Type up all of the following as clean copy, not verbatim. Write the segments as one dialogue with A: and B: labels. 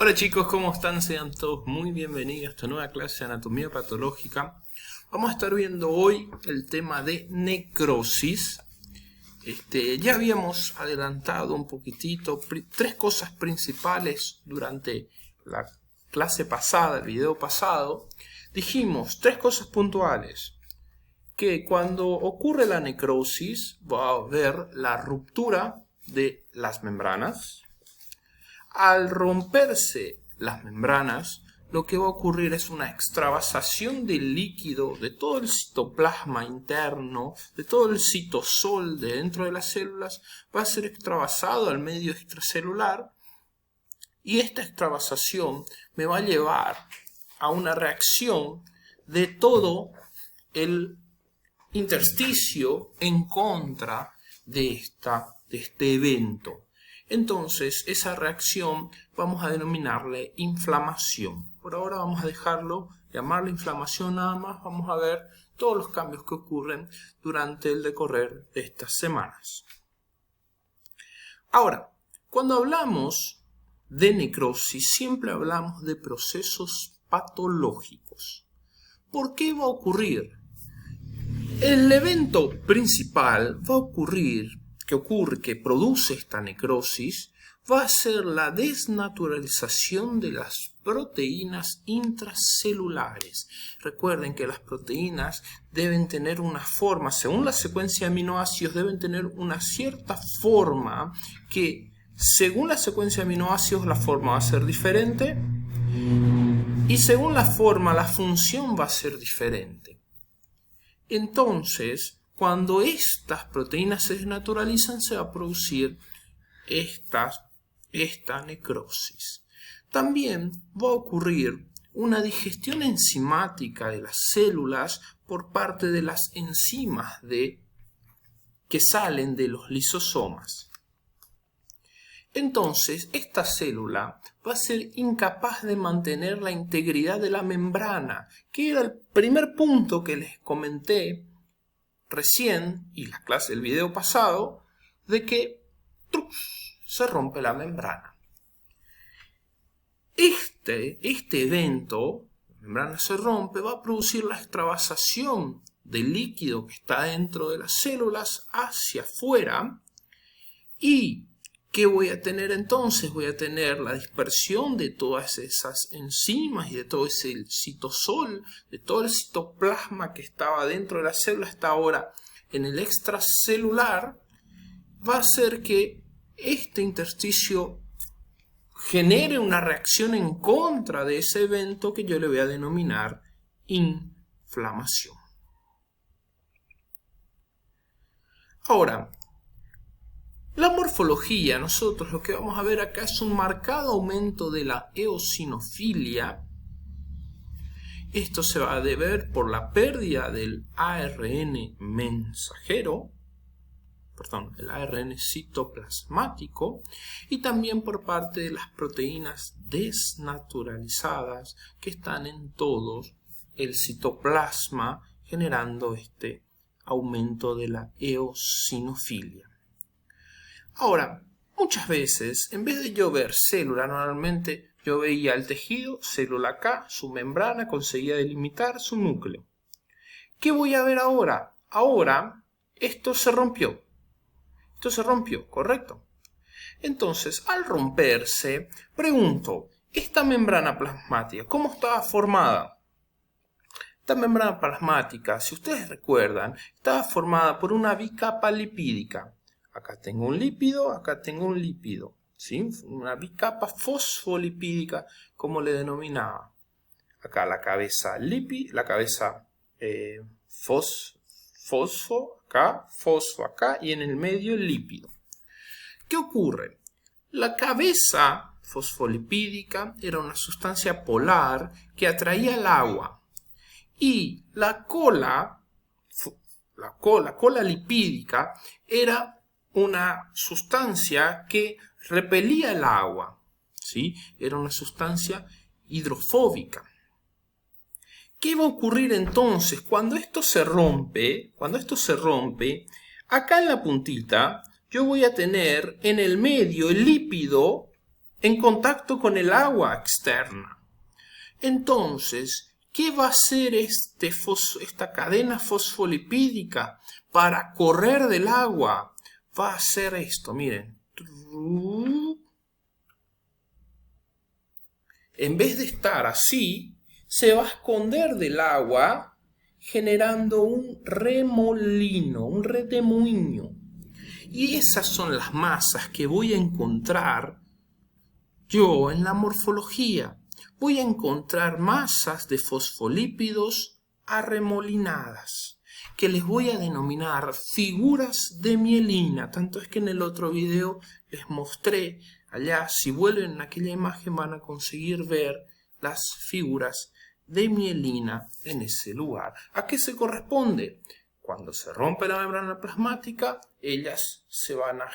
A: Hola chicos, ¿cómo están? Sean todos muy bienvenidos a esta nueva clase de anatomía patológica. Vamos a estar viendo hoy el tema de necrosis. Ya habíamos adelantado un poquitito tres cosas principales durante la clase pasada, el video pasado. Dijimos tres cosas puntuales. Que cuando ocurre la necrosis va a haber la ruptura de las membranas. Al romperse las membranas, lo que va a ocurrir es una extravasación del líquido, de todo el citoplasma interno, de todo el citosol de dentro de las células, va a ser extravasado al medio extracelular y esta extravasación me va a llevar a una reacción de todo el intersticio en contra de este evento. Entonces, esa reacción vamos a denominarle inflamación. Por ahora vamos a llamarle inflamación nada más. Vamos a ver todos los cambios que ocurren durante el decorrer de estas semanas. Ahora, cuando hablamos de necrosis, siempre hablamos de procesos patológicos. ¿Por qué va a ocurrir? El evento principal va a ocurrir, que produce esta necrosis, va a ser la desnaturalización de las proteínas intracelulares. Recuerden que las proteínas deben tener una forma, según la secuencia de aminoácidos, deben tener una cierta forma que, según la secuencia de aminoácidos, la forma va a ser diferente y según la forma, la función va a ser diferente. Entonces, cuando estas proteínas se desnaturalizan, se va a producir esta necrosis. También va a ocurrir una digestión enzimática de las células por parte de las enzimas que salen de los lisosomas. Entonces, esta célula va a ser incapaz de mantener la integridad de la membrana, que era el primer punto que les comenté recién, y la clase del video pasado, de que se rompe la membrana. Este evento, la membrana se rompe, va a producir la extravasación del líquido que está dentro de las células hacia afuera. ¿Y qué voy a tener entonces? Voy a tener la dispersión de todas esas enzimas y de todo ese citosol, de todo el citoplasma que estaba dentro de la célula, está ahora en el extracelular. Va a hacer que este intersticio genere una reacción en contra de ese evento que yo le voy a denominar inflamación. Ahora, la morfología, nosotros lo que vamos a ver acá es un marcado aumento de la eosinofilia. Esto se va a deber por la pérdida del ARN mensajero, el ARN citoplasmático, y también por parte de las proteínas desnaturalizadas que están en todo el citoplasma, generando este aumento de la eosinofilia. Ahora, muchas veces, en vez de yo ver célula, normalmente yo veía el tejido, célula acá, su membrana, conseguía delimitar su núcleo. ¿Qué voy a ver ahora? Ahora, esto se rompió. Esto se rompió, ¿correcto? Entonces, al romperse, pregunto, ¿esta membrana plasmática cómo estaba formada? Esta membrana plasmática, si ustedes recuerdan, estaba formada por una bicapa lipídica. Acá tengo un lípido, acá tengo un lípido, ¿sí? Una bicapa fosfolipídica, como le denominaba. Acá la cabeza fosfo, acá, y en el medio el lípido. ¿Qué ocurre? La cabeza fosfolipídica era una sustancia polar que atraía el agua. Y la cola lipídica era una sustancia que repelía el agua, ¿sí? Era una sustancia hidrofóbica. ¿Qué va a ocurrir entonces cuando esto se rompe? Acá en la puntita yo voy a tener en el medio el lípido en contacto con el agua externa. Entonces, ¿qué va a hacer esta cadena fosfolipídica para correr del agua? Va a hacer esto, miren. En vez de estar así, se va a esconder del agua generando un remolino, un redemoinho. Y esas son las masas que voy a encontrar yo en la morfología. Voy a encontrar masas de fosfolípidos arremolinadas, que les voy a denominar figuras de mielina. Tanto es que en el otro video les mostré allá, si vuelven a aquella imagen van a conseguir ver las figuras de mielina en ese lugar. ¿A qué se corresponde? Cuando se rompe la membrana plasmática, ellas se van a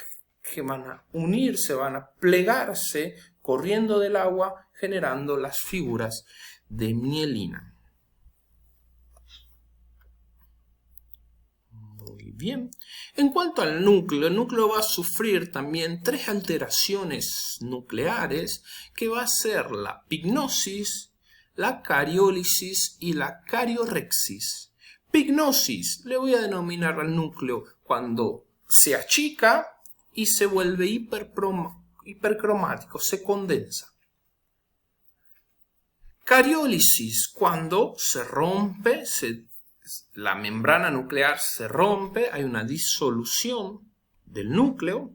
A: unir, se van a plegarse corriendo del agua, generando las figuras de mielina. Muy bien. En cuanto al núcleo, el núcleo va a sufrir también 3 alteraciones nucleares, que va a ser la pignosis, la cariólisis y la cariorexis. Pignosis, le voy a denominar al núcleo cuando se achica y se vuelve hipercromático, se condensa. Cariólisis, cuando se rompe, la membrana nuclear se rompe, hay una disolución del núcleo.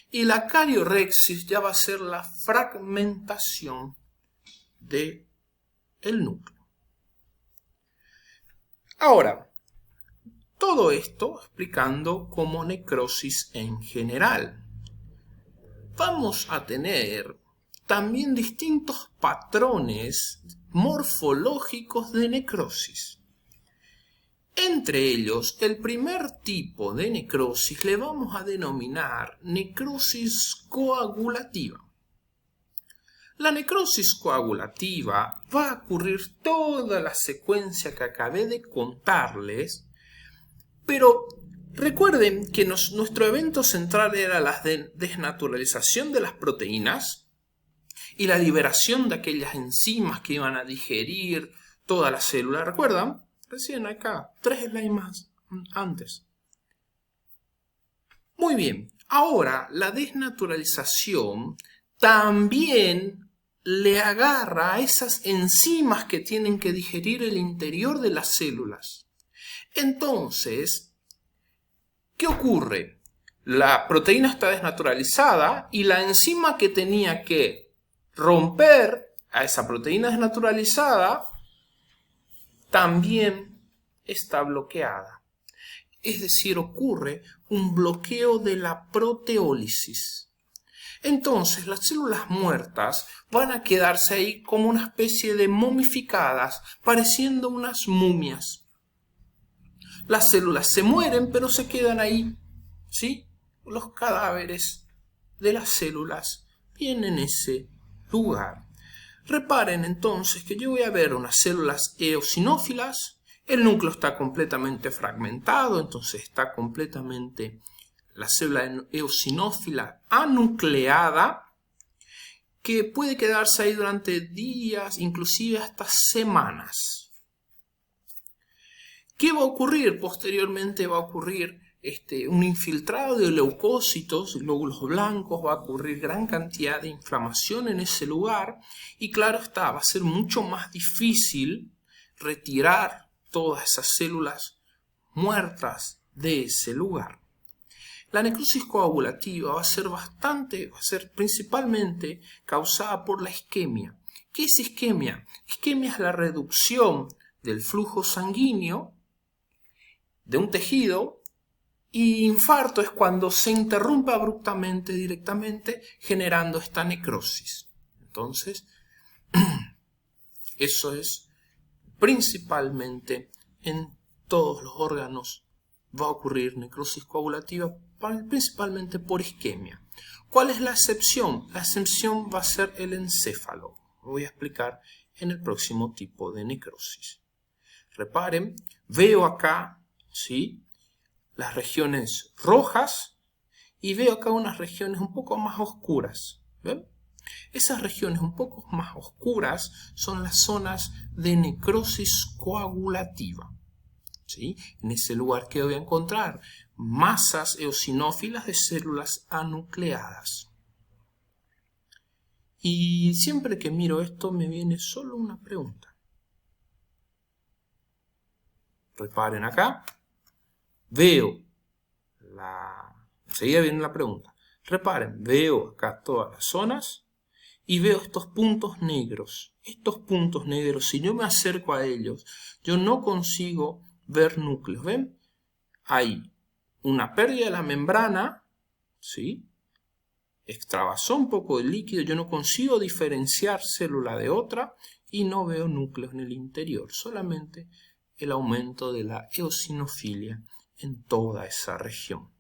A: Y la cariorexis ya va a ser la fragmentación del núcleo. Ahora, todo esto explicando como necrosis en general. Vamos a tener también distintos patrones morfológicos de necrosis. Entre ellos, el primer tipo de necrosis le vamos a denominar necrosis coagulativa. La necrosis coagulativa va a ocurrir toda la secuencia que acabé de contarles, pero recuerden que nuestro evento central era la desnaturalización de las proteínas y la liberación de aquellas enzimas que iban a digerir toda la célula. ¿Recuerdan? Recién acá, 3 slides más antes. Muy bien, ahora la desnaturalización también le agarra a esas enzimas que tienen que digerir el interior de las células. Entonces, ¿qué ocurre? La proteína está desnaturalizada y la enzima que tenía que romper a esa proteína desnaturalizada también está bloqueada. Es decir, ocurre un bloqueo de la proteólisis. Entonces, las células muertas van a quedarse ahí como una especie de momificadas, pareciendo unas momias. Las células se mueren, pero se quedan ahí, ¿sí? Los cadáveres de las células vienen en ese lugar. Reparen entonces que yo voy a ver unas células eosinófilas. El núcleo está completamente fragmentado, entonces está completamente la célula eosinófila anucleada, que puede quedarse ahí durante días, inclusive hasta semanas. ¿Qué va a ocurrir? Posteriormente va a ocurrir un infiltrado de leucocitos, glóbulos blancos, va a ocurrir gran cantidad de inflamación en ese lugar y claro está, va a ser mucho más difícil retirar todas esas células muertas de ese lugar. La necrosis coagulativa va a ser principalmente causada por la isquemia. ¿Qué es isquemia? Isquemia es la reducción del flujo sanguíneo de un tejido y infarto es cuando se interrumpe abruptamente, directamente, generando esta necrosis. Entonces, eso es principalmente en todos los órganos va a ocurrir necrosis coagulativa, principalmente por isquemia. ¿Cuál es la excepción? La excepción va a ser el encéfalo. Lo voy a explicar en el próximo tipo de necrosis. Reparen, veo acá, ¿sí?, las regiones rojas y veo acá unas regiones un poco más oscuras. ¿Ven? Esas regiones un poco más oscuras son las zonas de necrosis coagulativa. ¿Sí? En ese lugar que voy a encontrar masas eosinófilas de células anucleadas. Y siempre que miro esto me viene solo una pregunta. Reparen acá. Enseguida viene la pregunta. Reparen, veo acá todas las zonas y veo estos puntos negros. Estos puntos negros, si yo me acerco a ellos, yo no consigo ver núcleos. ¿Ven? Hay una pérdida de la membrana, ¿sí? Extravasó un poco de líquido, yo no consigo diferenciar célula de otra y no veo núcleos en el interior, solamente el aumento de la eosinofilia en toda esa región.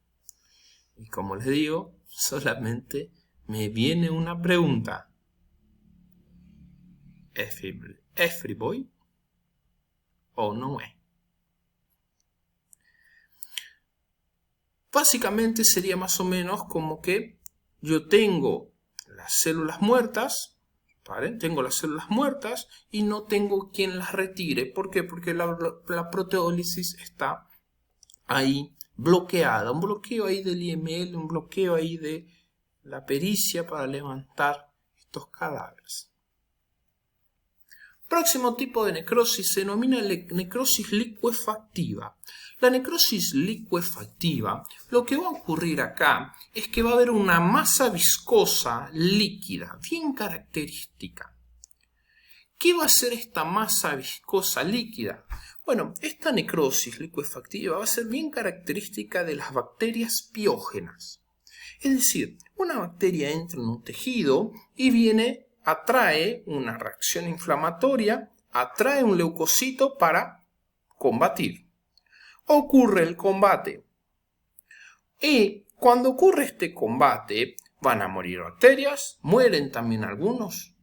A: Y como les digo, solamente me viene una pregunta. ¿Es free boy o no es? Básicamente sería más o menos como que yo tengo las células muertas, ¿vale? Tengo las células muertas y no tengo quien las retire. ¿Por qué? Porque la proteólisis está ahí bloqueada. Un bloqueo ahí del IML, un bloqueo ahí de la pericia para levantar estos cadáveres. Próximo tipo de necrosis se denomina necrosis licuefactiva. La necrosis licuefactiva, lo que va a ocurrir acá es que va a haber una masa viscosa líquida, bien característica. ¿Qué va a ser esta masa viscosa líquida? Bueno, esta necrosis licuefactiva va a ser bien característica de las bacterias piógenas. Es decir, una bacteria entra en un tejido y atrae una reacción inflamatoria, atrae un leucocito para combatir. Ocurre el combate. Y cuando ocurre este combate, van a morir bacterias, mueren también algunos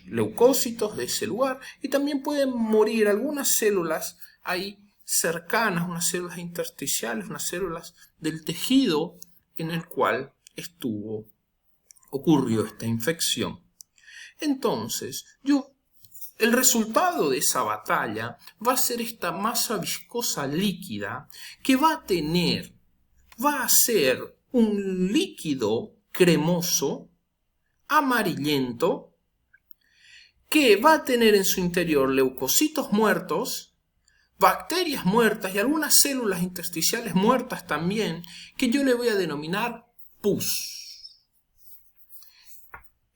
A: leucocitos de ese lugar y también pueden morir algunas células ahí cercanas, unas células intersticiales, unas células del tejido en el cual ocurrió esta infección. Entonces, el resultado de esa batalla va a ser esta masa viscosa líquida que va a ser un líquido cremoso, amarillento, que va a tener en su interior leucocitos muertos, bacterias muertas y algunas células intersticiales muertas también, que yo le voy a denominar pus.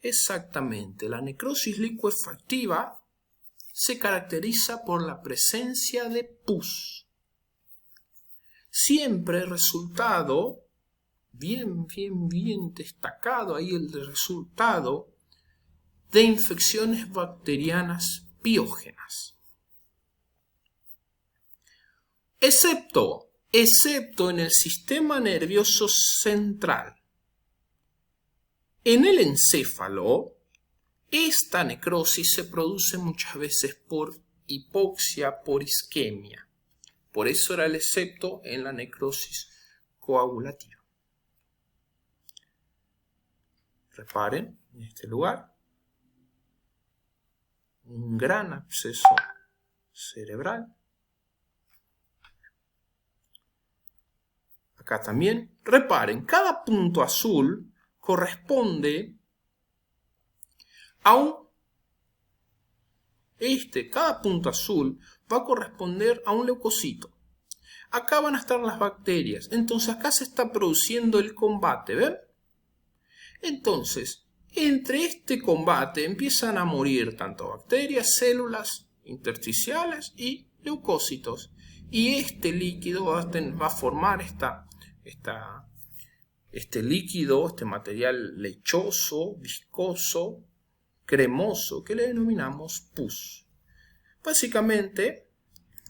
A: Exactamente, la necrosis licuefactiva se caracteriza por la presencia de pus. Siempre resultado, bien destacado ahí el resultado de infecciones bacterianas piógenas. Excepto en el sistema nervioso central. En el encéfalo, esta necrosis se produce muchas veces por hipoxia, por isquemia. Por eso era el excepto en la necrosis coagulativa. Reparen en este lugar un gran absceso cerebral. Acá también, reparen, cada punto azul corresponde cada punto azul va a corresponder a un leucocito. Acá van a estar las bacterias. Entonces acá se está produciendo el combate, ¿ven? Entonces, entre este combate empiezan a morir tanto bacterias, células intersticiales y leucocitos. Y este líquido va a formar este líquido, este material lechoso, viscoso, cremoso, que le denominamos pus. Básicamente,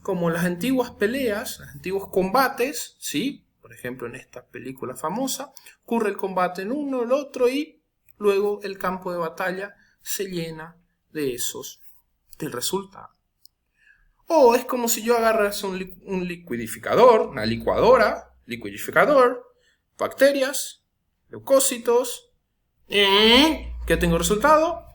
A: como las antiguas peleas, los antiguos combates, ¿sí? Por ejemplo, en esta película famosa, ocurre el combate en uno, el otro, y luego el campo de batalla se llena del resultado. O es como si yo agarras un liquidificador, una licuadora, liquidificador, bacterias, leucocitos ¿Qué tengo resultado?